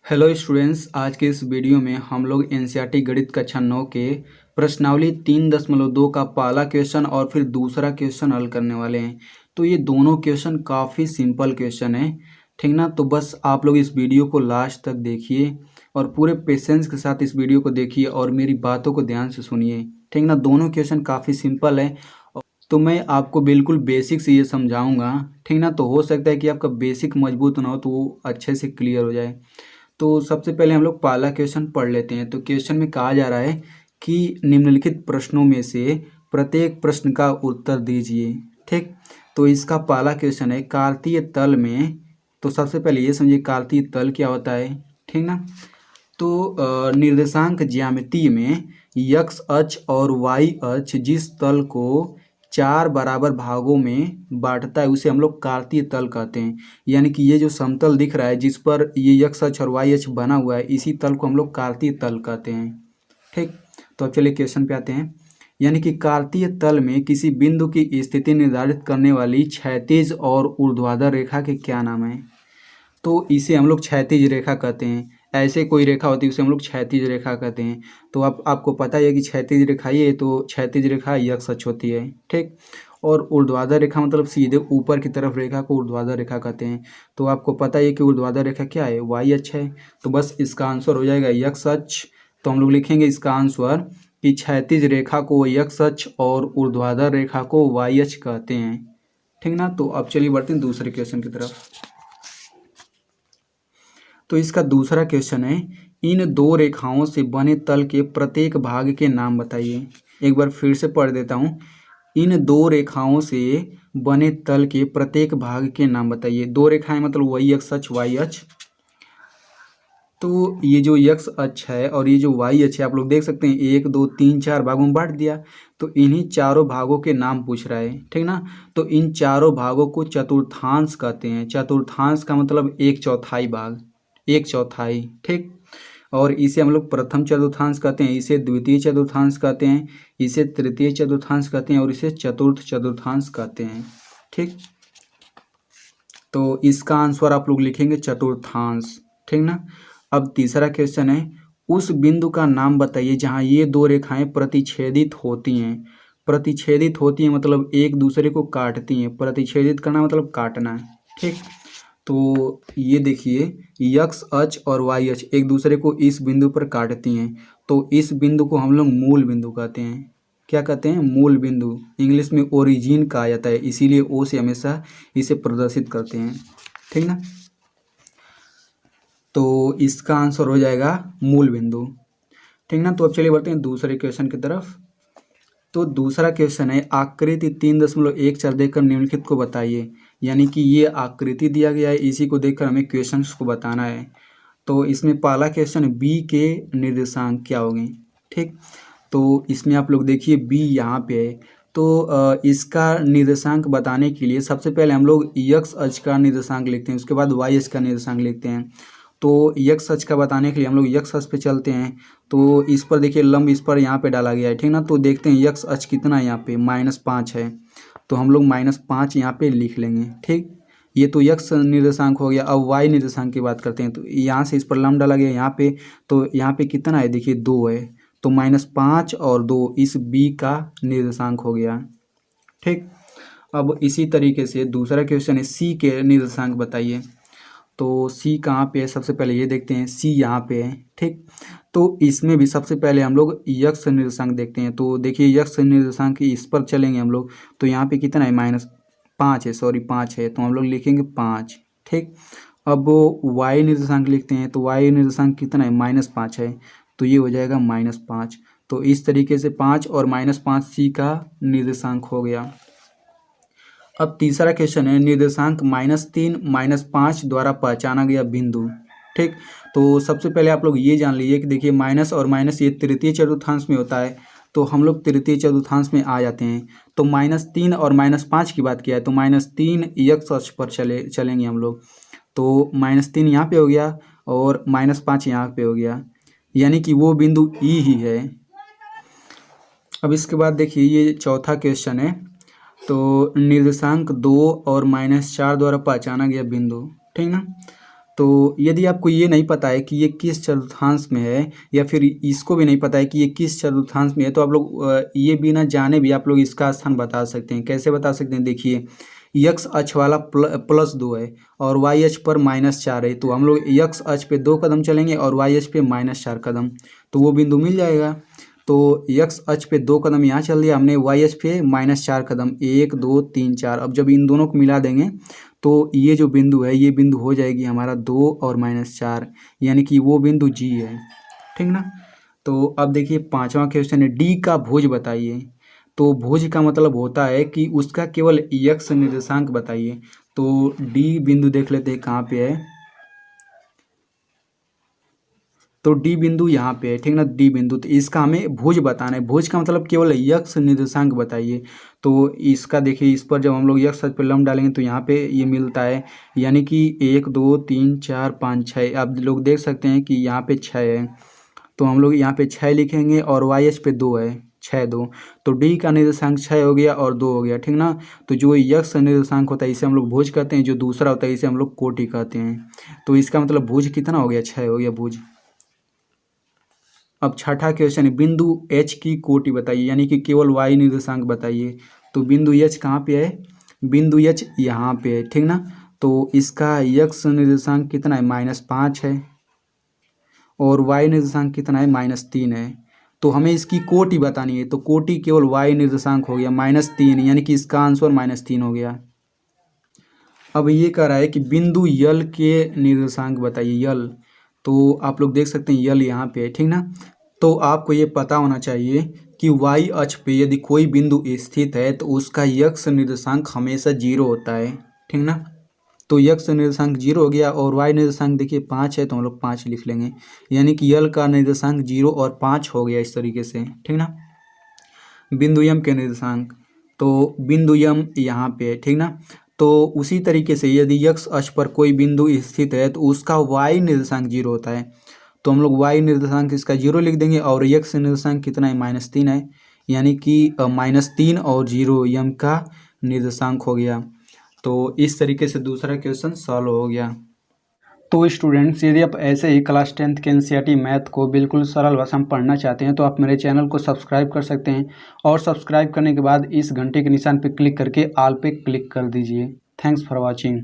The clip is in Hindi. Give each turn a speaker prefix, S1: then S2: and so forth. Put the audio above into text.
S1: हेलो स्टूडेंट्स, आज के इस वीडियो में हम लोग एनसीईआरटी गणित कक्षा 9 के प्रश्नावली 3.2 का पहला क्वेश्चन और फिर दूसरा क्वेश्चन हल करने वाले हैं। तो ये दोनों क्वेश्चन काफ़ी सिंपल क्वेश्चन है, ठीक ना। तो बस आप लोग इस वीडियो को लास्ट तक देखिए और पूरे पेशेंस के साथ इस वीडियो को देखिए और मेरी बातों को ध्यान से सुनिए, ठीक ना। दोनों क्वेश्चन काफ़ी सिंपल है तो मैं आपको बिल्कुल बेसिक से ये समझाऊंगा, ठीक ना। तो हो सकता है कि आपका बेसिक मजबूत ना हो तो वो अच्छे से क्लियर हो जाए। तो सबसे पहले हम लोग पहला क्वेश्चन पढ़ लेते हैं। तो क्वेश्चन में कहा जा रहा है कि निम्नलिखित प्रश्नों में से प्रत्येक प्रश्न का उत्तर दीजिए, ठीक। तो इसका पहला क्वेश्चन है कार्तीय तल में। तो सबसे पहले ये समझिए कार्तीय तल क्या होता है, ठीक ना। तो निर्देशांक ज्यामिति में x अक्ष और y अक्ष जिस तल को 4 बराबर भागों में बांटता है उसे हम लोग कार्तीय तल कहते हैं। यानी कि ये जो समतल दिख रहा है जिस पर ये x अक्ष और y अक्ष बना हुआ है, इसी तल को हम लोग कार्तीय तल कहते हैं, ठीक। तो अब चलिए क्वेश्चन पे आते हैं। यानी कि कार्तीय तल में किसी बिंदु की स्थिति निर्धारित करने वाली क्षैतिज और ऊर्ध्वाधर रेखा के क्या नाम है। तो इसे हम लोग क्षैतिज रेखा कहते हैं। ऐसे कोई रेखा होती है उसे हम लोग क्षैतिज रेखा कहते हैं। तो आपको पता ही है कि क्षैतिज रेखा ये, तो क्षैतिज रेखा x अक्ष होती है, ठीक। और ऊर्ध्वाधर रेखा मतलब सीधे ऊपर की तरफ रेखा को ऊर्ध्वाधर रेखा कहते हैं। तो आपको पता ही है कि ऊर्ध्वाधर रेखा क्या है, y अक्ष है। तो बस इसका आंसर हो जाएगा x अक्ष। तो हम लोग लिखेंगे इसका आंसर कि क्षैतिज रेखा को x अक्ष और ऊर्ध्वाधर रेखा को y अक्ष कहते हैं, ठीक ना। तो अब चलिए बढ़ते हैं दूसरे क्वेश्चन की तरफ। तो इसका दूसरा क्वेश्चन है इन दो रेखाओं से बने तल के प्रत्येक भाग के नाम बताइए। एक बार फिर से पढ़ देता हूँ। इन दो रेखाओं से बने तल के प्रत्येक भाग के नाम बताइए। दो रेखाएं मतलब वही x अक्ष y अक्ष। तो ये जो x अक्ष है और ये जो y अक्ष है आप लोग देख सकते हैं 1 2 3 4 भागों में बांट दिया। तो इन्हीं चारों भागों के नाम पूछ रहा है, ठीक ना। तो इन चारों भागों को चतुर्थांश कहते हैं। चतुर्थांश का मतलब एक चौथाई भाग, एक चौथाई, ठीक। और इसे हम लोग प्रथम चतुर्थांश कहते हैं, इसे द्वितीय चतुर्थांश कहते हैं, इसे तृतीय चतुर्थांश कहते हैं और इसे चतुर्थ चतुर्थांश कहते हैं, ठीक। तो इसका आंसर आप लोग लिखेंगे चतुर्थांश, ठीक ना। अब तीसरा क्वेश्चन है उस बिंदु का नाम बताइए जहां ये दो रेखाएं प्रतिच्छेदित होती हैं। प्रतिच्छेदित होती हैं मतलब एक दूसरे को काटती हैं। प्रतिच्छेदित करना मतलब काटना, ठीक। तो ये देखिए x अक्ष और y अक्ष एक दूसरे को इस बिंदु पर काटती हैं। तो इस बिंदु को हम लोग मूल बिंदु कहते हैं। क्या कहते हैं, मूल बिंदु। इंग्लिश में ओरिजिन कहा जाता है, इसीलिए ओ से हमेशा इसे प्रदर्शित करते हैं, ठीक ना। तो इसका आंसर हो जाएगा मूल बिंदु, ठीक ना। तो अब चलिए बढ़ते हैं दूसरे क्वेश्चन की तरफ। तो दूसरा क्वेश्चन है आकृति 3.14 देखकर निम्नलिखित को बताइए। यानी कि ये आकृति दिया गया है, इसी को देखकर हमें क्वेश्चंस को बताना है। तो इसमें पहला क्वेश्चन बी के निर्देशांक क्या होंगे, ठीक। तो इसमें आप लोग देखिए बी यहाँ पे है। तो इसका निर्देशांक बताने के लिए सबसे पहले हम लोग x अक्ष का निर्देशांक लिखते हैं, उसके बाद y अक्ष का निर्देशांक लिखते हैं। तो x अक्ष का बताने के लिए हम लोग x अक्ष पे चलते हैं। तो इस पर देखिए लंब इस पर यहाँ पे डाला गया है, ठीक ना। तो देखते हैं x अक्ष कितना है, यहाँ पे -5 है। तो हम लोग -5 यहाँ पे लिख लेंगे, ठीक। ये तो x निर्देशांक हो गया। अब y निर्देशांक की बात करते हैं। तो यहाँ से इस पर लंब डाला गया यहाँ पे, तो यहाँ पे कितना है देखिए 2 है। तो -5 और 2 इस b का निर्देशांक हो गया, ठीक। अब इसी तरीके से दूसरा क्वेश्चन है c के निर्देशांक बताइए। तो C कहाँ पे है, सबसे पहले ये देखते हैं C यहाँ पे है, ठीक। तो इसमें भी सबसे पहले हम लोग x निर्देशांक देखते हैं। तो देखिए x निर्देशांक इस पर चलेंगे हम लोग। तो यहाँ पे कितना है -5 है, सॉरी 5 है। तो हम लोग लिखेंगे 5, ठीक। अब y निर्देशांक लिखते हैं। तो y निर्देशांक कितना है -5 है। तो ये हो जाएगा -5। तो इस तरीके से 5 और -5 C का निर्देशांक हो गया। अब तीसरा क्वेश्चन है निर्देशांक -3 -5 द्वारा पहचाना गया बिंदु, ठीक। तो सबसे पहले आप लोग ये जान लीजिए कि देखिए माइनस और माइनस ये तृतीय चतुर्थांश में होता है। तो हम लोग तृतीय चतुर्थांश में आ जाते हैं। तो -3 और -5 की बात किया है तो -3 x अक्ष पर चलेंगे हम लोग। तो -3 यहाँ पे हो गया और -5 यहाँ पे हो गया, यानी कि वो बिंदु E ही है। अब इसके बाद देखिए ये चौथा क्वेश्चन है। तो निर्देशांक 2 और -4 द्वारा पहचाना गया बिंदु, ठीक ना। तो यदि आपको ये नहीं पता है कि ये किस चतुर्थांश में है, या फिर इसको भी नहीं पता है कि ये किस चतुर्थांश में है, तो आप लोग ये बिना जाने भी आप लोग इसका स्थान बता सकते हैं। कैसे बता सकते हैं? देखिए, यक्स अक्ष वाला +2 है और वाई अक्ष पर -4 है, तो हम लोग यक्स अक्ष पे 2 कदम चलेंगे और वाई अक्ष पे -4 कदम, तो वो बिंदु मिल जाएगा। तो यक्स अक्ष पे 2 कदम यहाँ चल दिया हमने, वाई अक्ष पे -4 कदम, 1 2 3 4। अब जब इन दोनों को मिला देंगे तो ये जो बिंदु है, ये बिंदु हो जाएगी हमारा 2 और -4, यानी कि वो बिंदु जी है, ठीक ना। तो अब देखिए 5वां क्वेश्चन है, डी का भुज बताइए। तो भुज का मतलब होता है कि उसका केवल यक्स निर्देशांक बताइए। तो डी बिंदु देख लेते हैं कहाँ पे है। तो डी बिंदु यहाँ पे है, ठीक ना, डी बिंदु। तो इसका हमें भुज बताना है। भुज का मतलब केवल यक्स निर्देशांक बताइए। तो इसका देखिए, इस पर जब हम लोग यक्स अक्ष पर लंब डालेंगे तो यहाँ पे ये मिलता है, यानी कि 1 2 3 4 5 6। आप लोग देख सकते हैं कि यहाँ पे 6 है, तो हम लोग यहाँ पे 6 लिखेंगे और वाई अक्ष पे 2 है, 6 2। तो डी का निर्देशांक 6 हो गया और 2 हो गया, ठीक ना। तो जो यक्स निर्देशांक होता है इसे हम लोग भुज कहते हैं, जो दूसरा होता है इसे हम लोग कोटि कहते हैं। तो इसका मतलब भुज कितना हो गया? 6 हो गया भुज। अब छठा क्वेश्चन है, बिंदु एच की कोटि बताइए, यानी कि केवल वाई निर्देशांक बताइए। तो बिंदु एच कहाँ पे है? बिंदु एच यहाँ पे है, ठीक ना। तो इसका यक्स निर्देशांक कितना है? -5 है, और वाई निर्देशांक कितना है? -3 है। तो हमें इसकी कोटि बतानी है, तो कोटि केवल वाई निर्देशांक हो गया -3, यानी कि इसका आंसर -3 हो गया। अब ये कह रहा है कि बिंदु यल के निर्देशांक बताइए, यल। तो आप लोग देख सकते हैं यल यहाँ पे है, ठीक ना। तो आपको ये पता होना चाहिए कि वाई अक्ष पे यदि कोई बिंदु स्थित है तो उसका यक्स निर्देशांक हमेशा 0 होता है, ठीक ना। तो यक्स निर्देशांक 0 हो गया, और वाई निर्देशांक देखिए 5 है, तो हम लोग 5 लिख लेंगे, यानी कि यल का निर्देशांक 0 और 5 हो गया इस तरीके से, ठीक ना। बिंदु यम के निर्देशांक, तो बिंदु यम यहाँ पे है, ठीक ना। तो उसी तरीके से यदि यक्स अक्ष पर कोई बिंदु स्थित है तो उसका वाई निर्देशांक 0 होता है, तो हम लोग वाई निर्देशांक इसका 0 लिख देंगे, और यक्स निर्देशांक कितना है? -3 है, यानी कि -3 और 0 यम का निर्देशांक हो गया। तो इस तरीके से दूसरा क्वेश्चन सॉल्व हो गया। तो स्टूडेंट्स, यदि आप ऐसे ही क्लास 10th के एनसीईआरटी मैथ को बिल्कुल सरल भाषा में पढ़ना चाहते हैं तो आप मेरे चैनल को सब्सक्राइब कर सकते हैं, और सब्सक्राइब करने के बाद इस घंटे के निशान पर क्लिक करके ऑल पे क्लिक कर दीजिए। Thanks for watching.